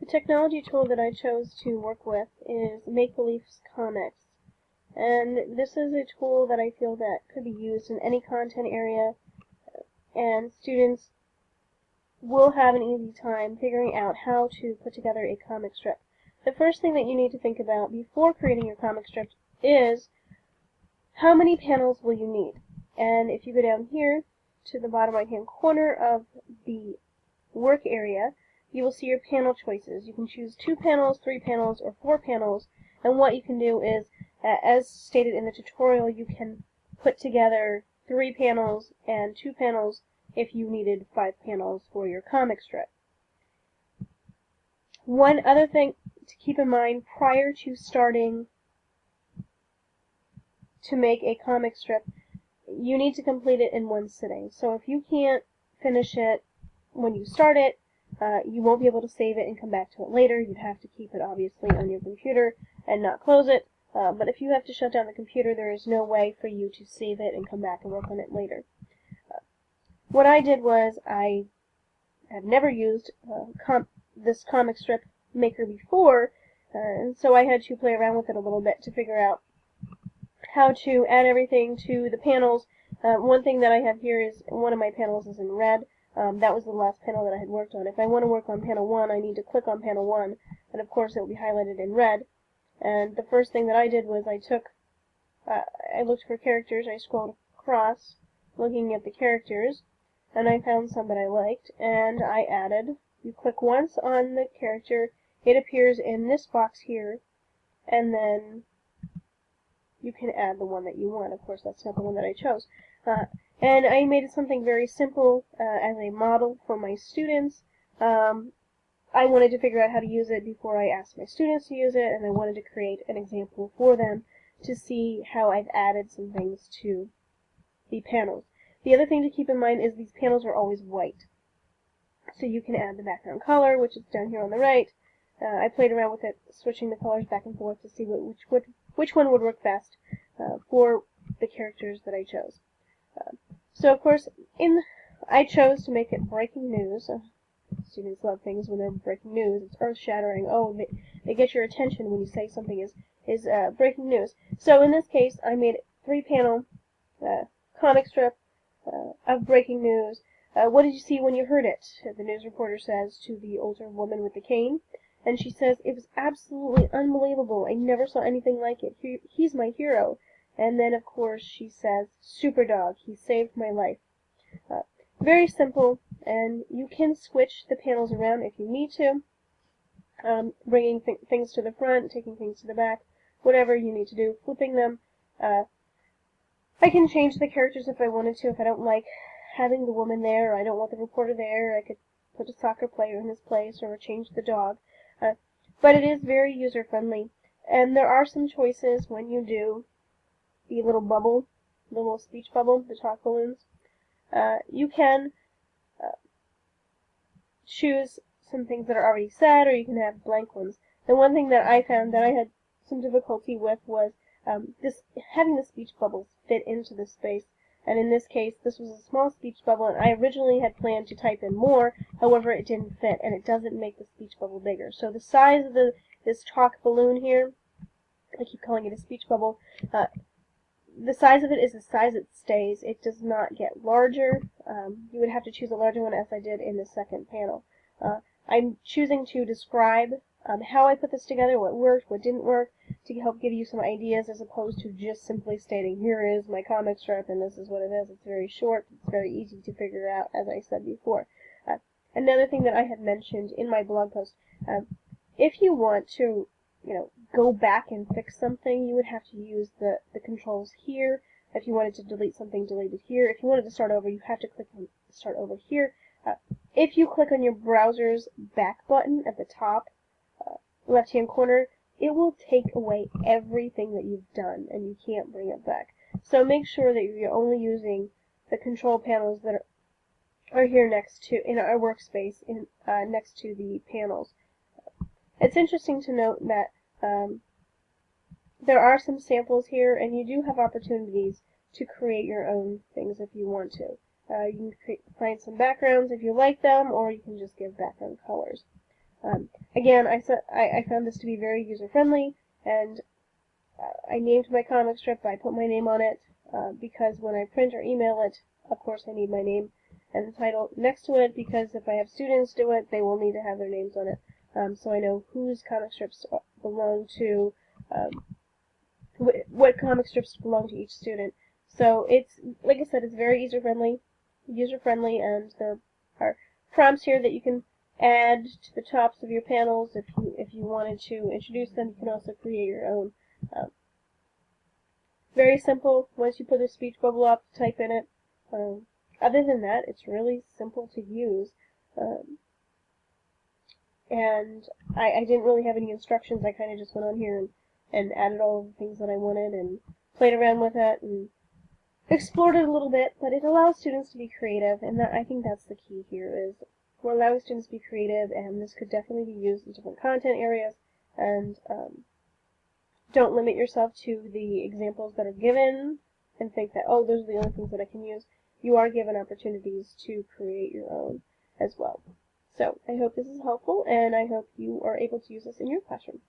technology tool that I chose to work with is Make Beliefs Comics. And this is a tool that I feel that could be used in any content area, and students will have an easy time figuring out how to put together a comic strip. The first thing that you need to think about before creating your comic strip is how many panels will you need. And if you go down here to the bottom right hand corner of the work area, you will see your panel choices. You can choose 2 panels, 3 panels, or 4 panels, and what you can do is, as stated in the tutorial, you can put together 3 panels and 2 panels if you needed 5 panels for your comic strip. One other thing to keep in mind prior to starting to make a comic strip, you need to complete it in one sitting. So if you can't finish it when you start it, you won't be able to save it and come back to it later. You'd have to keep it obviously on your computer and not close it. But if you have to shut down the computer, there is no way for you to save it and come back and work on it later. What I did was I had never used this comic strip maker before, and so I had to play around with it a little bit to figure out how to add everything to the panels. One thing that I have here is one of my panels is in red. That was the last panel that I had worked on. If I want to work on panel 1, I need to click on panel 1, and of course it will be highlighted in red. And the first thing that I did was I looked for characters. I scrolled across looking at the characters, and I found some that I liked, and I added. You click once on the character, it appears in this box here, and then you can add the one that you want. Of course, that's not the one that I chose. And I made something very simple as a model for my students. I wanted to figure out how to use it before I asked my students to use it, and I wanted to create an example for them to see how I've added some things to the panels. The other thing to keep in mind is these panels are always white. So you can add the background color, which is down here on the right. I played around with it, switching the colors back and forth to see which one would work best for the characters that I chose. So of course, I chose to make it breaking news. Students love things when they're breaking news. It's earth-shattering. Oh, they get your attention when you say something is breaking news. So in this case, I made a 3-panel comic strip of breaking news. What did you see when you heard it? The news reporter says to the older woman with the cane. And she says, "It was absolutely unbelievable. I never saw anything like it. He's my hero." And then, of course, she says, "Superdog, he saved my life." Very simple, and you can switch the panels around if you need to, bringing things to the front, taking things to the back, whatever you need to do, flipping them. I can change the characters if I wanted to. If I don't like having the woman there, or I don't want the reporter there, I could put a soccer player in his place, or change the dog. But it is very user-friendly, and there are some choices when you do the little bubble, the little speech bubble, the talk balloons. You can choose some things that are already said, or you can have blank ones. The one thing that I found that I had some difficulty with was having the speech bubbles fit into the space. And in this case, this was a small speech bubble, and I originally had planned to type in more. However, it didn't fit, and it doesn't make the speech bubble bigger. So the size of this talk balloon here, I keep calling it a speech bubble, the size of it is the size it stays. It does not get larger. You would have to choose a larger one, as I did in the second panel. I'm choosing to describe how I put this together, what worked, what didn't work, to help give you some ideas, as opposed to just simply stating, "Here is my comic strip, and this is what it is." It's very short. It's very easy to figure out, as I said before. Another thing that I had mentioned in my blog post, if you want to go back and fix something, you would have to use the controls here. If you wanted to delete something, delete it here. If you wanted to start over, you have to click on start over here. If you click on your browser's back button at the top left-hand corner, it will take away everything that you've done, and you can't bring it back. So make sure that you're only using the control panels that are here next to, in our workspace, next to the panels. It's interesting to note that there are some samples here, and you do have opportunities to create your own things if you want to. You can find some backgrounds if you like them, or you can just give background colors. Again, I found this to be very user-friendly, and I named my comic strip, I put my name on it, because when I print or email it, of course I need my name and the title next to it, because if I have students do it, they will need to have their names on it, so I know whose comic strips belong to, what comic strips belong to each student. So it's, like I said, it's very user-friendly, and there are prompts here that you can add to the tops of your panels if you wanted to introduce them. You can also create your own. Very simple. Once you put the speech bubble up, type in it. Other than that, it's really simple to use. And I didn't really have any instructions. I kind of just went on here and added all of the things that I wanted and played around with it and explored it a little bit. But it allows students to be creative, and I think that's the key here, is we're allowing students to be creative, and this could definitely be used in different content areas. And don't limit yourself to the examples that are given and think that, oh, those are the only things that I can use. You are given opportunities to create your own as well. So I hope this is helpful, and I hope you are able to use this in your classroom.